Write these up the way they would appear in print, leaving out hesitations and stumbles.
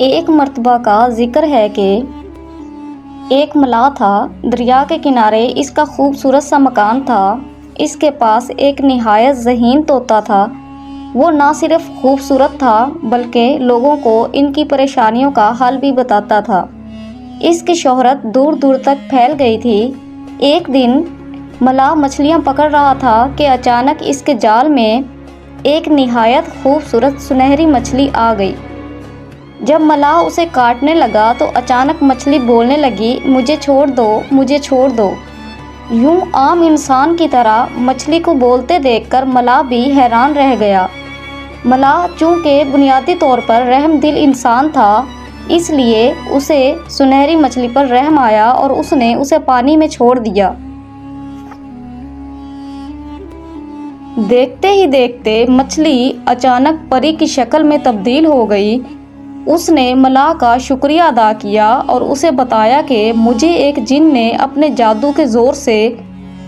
ایک مرتبہ کا ذکر ہے کہ ایک ملاح تھا، دریا کے کنارے اس کا خوبصورت سا مکان تھا۔ اس کے پاس ایک نہایت ذہین طوطا تھا۔ وہ نہ صرف خوبصورت تھا بلکہ لوگوں کو ان کی پریشانیوں کا حل بھی بتاتا تھا۔ اس کی شہرت دور دور تک پھیل گئی تھی۔ ایک دن ملاح مچھلیاں پکڑ رہا تھا کہ اچانک اس کے جال میں ایک نہایت خوبصورت سنہری مچھلی آ گئی۔ جب ملاح اسے کاٹنے لگا تو اچانک مچھلی بولنے لگی، مجھے چھوڑ دو، مجھے چھوڑ دو۔ یوں عام انسان کی طرح مچھلی کو بولتے دیکھ کر ملاح بھی حیران رہ گیا۔ ملاح چونکہ بنیادی طور پر رحم دل انسان تھا، اس لیے اسے سنہری مچھلی پر رحم آیا اور اس نے اسے پانی میں چھوڑ دیا۔ دیکھتے ہی دیکھتے مچھلی اچانک پری کی شکل میں تبدیل ہو گئی۔ اس نے ملاح کا شکریہ ادا کیا اور اسے بتایا کہ مجھے ایک جن نے اپنے جادو کے زور سے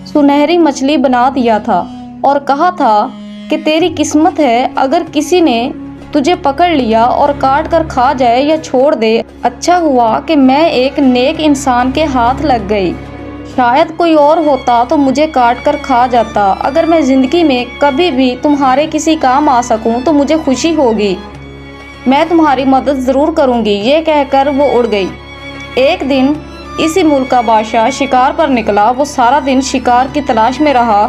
سنہری مچھلی بنا دیا تھا اور کہا تھا کہ تیری قسمت ہے اگر کسی نے تجھے پکڑ لیا اور کاٹ کر کھا جائے یا چھوڑ دے۔ اچھا ہوا کہ میں ایک نیک انسان کے ہاتھ لگ گئی، شاید کوئی اور ہوتا تو مجھے کاٹ کر کھا جاتا۔ اگر میں زندگی میں کبھی بھی تمہارے کسی کام آ سکوں تو مجھے خوشی ہوگی، میں تمہاری مدد ضرور کروں گی۔ یہ کہہ کر وہ اڑ گئی۔ ایک دن اسی ملک کا بادشاہ شکار پر نکلا۔ وہ سارا دن شکار کی تلاش میں رہا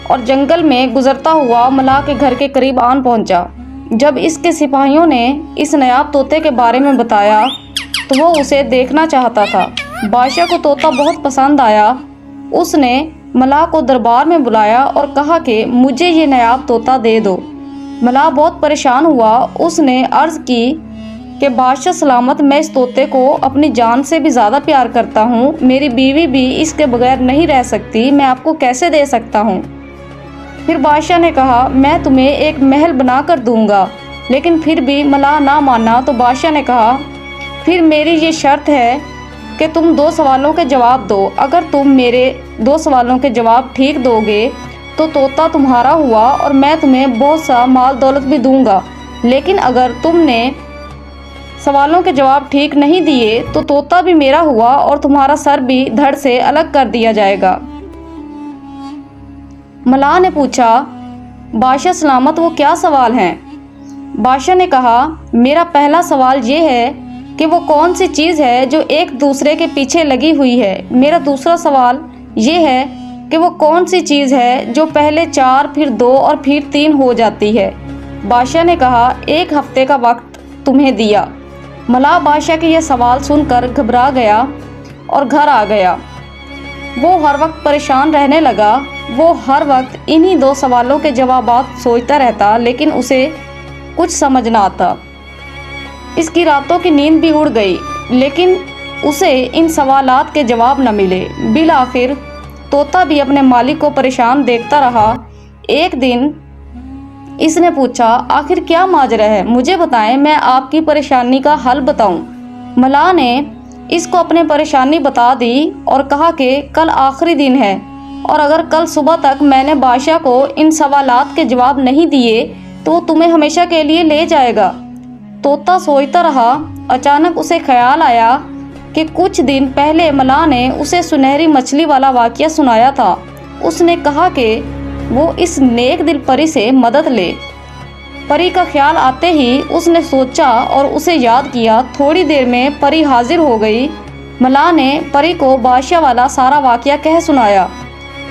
اور جنگل میں گزرتا ہوا ملاح کے گھر کے قریب آن پہنچا۔ جب اس کے سپاہیوں نے اس نایاب طوطے کے بارے میں بتایا تو وہ اسے دیکھنا چاہتا تھا۔ بادشاہ کو طوطا بہت پسند آیا۔ اس نے ملاح کو دربار میں بلایا اور کہا کہ مجھے یہ نایاب طوطا دے دو۔ ملاح بہت پریشان ہوا۔ اس نے عرض کی کہ بادشاہ سلامت، میں اس طوطے کو اپنی جان سے بھی زیادہ پیار کرتا ہوں، میری بیوی بھی اس کے بغیر نہیں رہ سکتی، میں آپ کو کیسے دے سکتا ہوں؟ پھر بادشاہ نے کہا میں تمہیں ایک محل بنا کر دوں گا، لیکن پھر بھی ملاح نہ مانا تو بادشاہ نے کہا پھر میری یہ شرط ہے کہ تم 2 سوالوں کے جواب دو۔ اگر تم میرے 2 سوالوں کے جواب ٹھیک دو گے تو طوطا تمہارا ہوا اور میں تمہیں بہت سا مال دولت بھی دوں گا، لیکن اگر تم نے سوالوں کے جواب ٹھیک نہیں دیے تو طوطا بھی میرا ہوا اور تمہارا سر بھی دھڑ سے الگ کر دیا جائے گا۔ ملاح نے پوچھا بادشاہ سلامت وہ کیا سوال ہیں؟ بادشاہ نے کہا میرا پہلا سوال یہ ہے کہ وہ کون سی چیز ہے جو ایک دوسرے کے پیچھے لگی ہوئی ہے۔ میرا دوسرا سوال یہ ہے کہ وہ کون سی چیز ہے جو پہلے 4 پھر 2 اور پھر 3 ہو جاتی ہے۔ بادشاہ نے کہا 1 ہفتے کا وقت تمہیں دیا۔ ملاح بادشاہ کے یہ سوال سن کر گھبرا گیا اور گھر آ گیا۔ وہ ہر وقت پریشان رہنے لگا۔ وہ ہر وقت انہی 2 سوالوں کے جوابات سوچتا رہتا، لیکن اسے کچھ سمجھ نہ آتا۔ اس کی راتوں کی نیند بھی اڑ گئی، لیکن اسے ان سوالات کے جواب نہ ملے۔ بالآخر طوطا بھی اپنے مالک کو پریشان دیکھتا رہا۔ ایک دن اس نے پوچھا آخر کیا ماجرا ہے، مجھے بتائیں، میں آپ کی پریشانی کا حل بتاؤں۔ ملاح نے اس کو اپنی پریشانی بتا دی اور کہا کہ کل آخری دن ہے اور اگر کل صبح تک میں نے بادشاہ کو ان سوالات کے جواب نہیں دیے تو وہ تمہیں ہمیشہ کے لیے لے جائے گا۔ طوطا سوچتا رہا۔ اچانک اسے خیال آیا کہ کچھ دن پہلے ملاح نے اسے سنہری مچھلی والا واقعہ سنایا تھا۔ اس نے کہا کہ وہ اس نیک دل پری سے مدد لے۔ پری کا خیال آتے ہی اس نے سوچا اور اسے یاد کیا۔ تھوڑی دیر میں پری حاضر ہو گئی۔ ملاح نے پری کو بادشاہ والا سارا واقعہ کہہ سنایا۔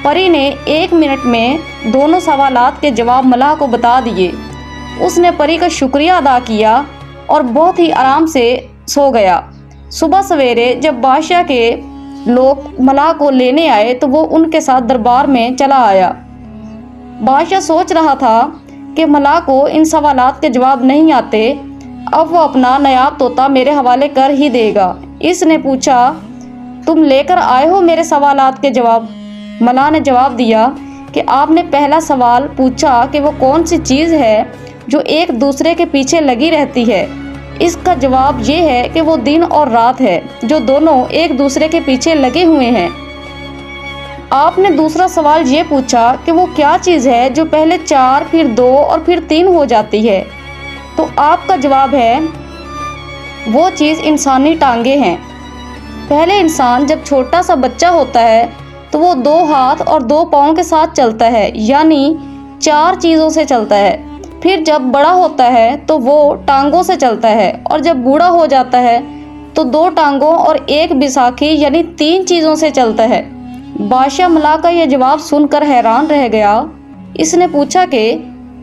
پری نے 1 منٹ میں دونوں سوالات کے جواب ملاح کو بتا دیے۔ اس نے پری کا شکریہ ادا کیا اور بہت ہی آرام سے سو گیا۔ صبح سویرے جب بادشاہ کے لوگ ملاح کو لینے آئے تو وہ ان کے ساتھ دربار میں چلا آیا۔ بادشاہ سوچ رہا تھا کہ ملاح کو ان سوالات کے جواب نہیں آتے، اب وہ اپنا نایاب طوطا میرے حوالے کر ہی دے گا۔ اس نے پوچھا تم لے کر آئے ہو میرے سوالات کے جواب؟ ملاح نے جواب دیا کہ آپ نے پہلا سوال پوچھا کہ وہ کون سی چیز ہے جو ایک دوسرے کے پیچھے لگی رہتی ہے، اس کا جواب یہ ہے کہ وہ دن اور رات ہے جو دونوں ایک دوسرے کے پیچھے لگے ہوئے ہیں۔ آپ نے دوسرا سوال یہ پوچھا کہ وہ کیا چیز ہے جو پہلے 4 پھر 2 اور پھر 3 ہو جاتی ہے، تو آپ کا جواب ہے وہ چیز انسانی ٹانگیں ہیں۔ پہلے انسان جب چھوٹا سا بچہ ہوتا ہے تو وہ 2 ہاتھ اور 2 پاؤں کے ساتھ چلتا ہے، یعنی 4 چیزوں سے چلتا ہے۔ پھر جب بڑا ہوتا ہے تو وہ ٹانگوں سے چلتا ہے، اور جب بوڑھا ہو جاتا ہے تو 2 ٹانگوں اور 1 بیساکھی یعنی 3 چیزوں سے چلتا ہے۔ بادشاہ ملاح کا یہ جواب سن کر حیران رہ گیا۔ اس نے پوچھا کہ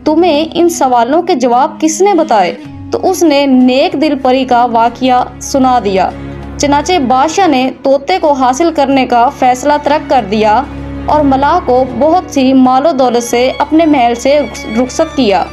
تمہیں ان سوالوں کے جواب کس نے بتائے؟ تو اس نے نیک دل پری کا واقعہ سنا دیا۔ چنانچہ بادشاہ نے طوطے کو حاصل کرنے کا فیصلہ ترک کر دیا اور ملاح کو بہت سی مال و دولت سے اپنے محل سے رخصت کیا۔